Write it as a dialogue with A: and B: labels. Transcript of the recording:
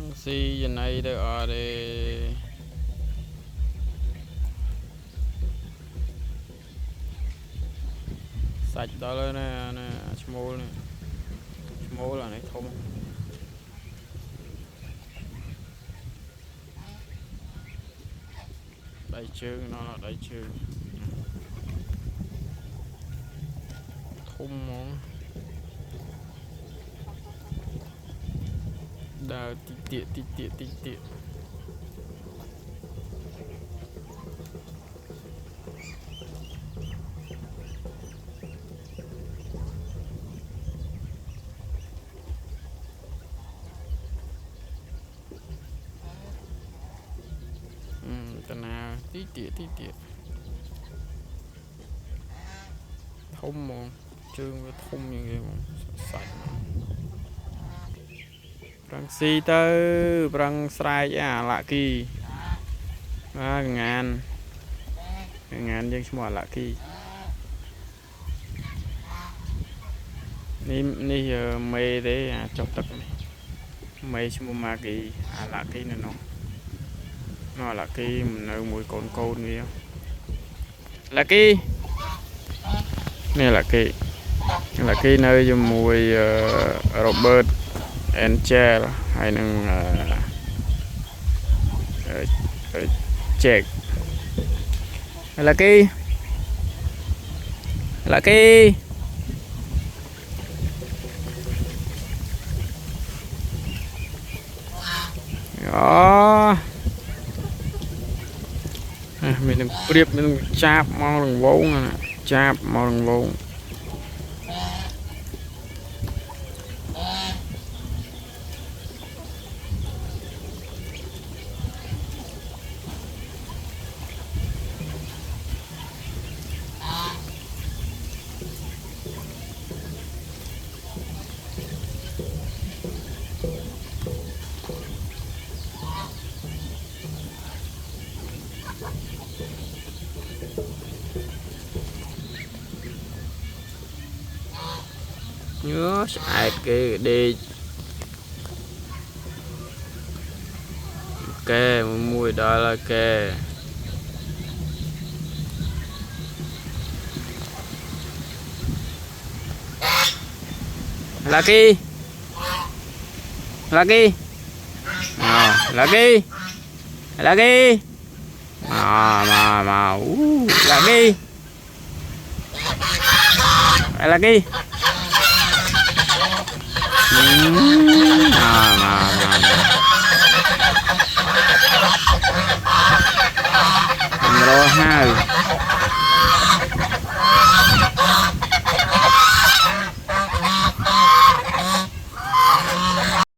A: răng xi giờ này được ở đây sạch đó lên nè small là này không đầy chương nó là đầy chương không món đào tịt tiệt tận nào tí tiệt thông món chương với thông như vậy sạch răng xi tơ răng sài lạ kỳ ngàn dân semua lạ kỳ ní mê đấy chọc tật này mê semua mà kỳ lạ kỳ này nó là kỳ nơi mùi cồn kia là kỳ này là kỳ nơi cho mùi Robert Angel hay năng check là kỳ đó mình đừng priệp mình đừng chạp mau đừng vốn chạp mau đừng vốn nhớ sạch cái đi ok mùi đó là ok Lucky mà Lucky rồi ha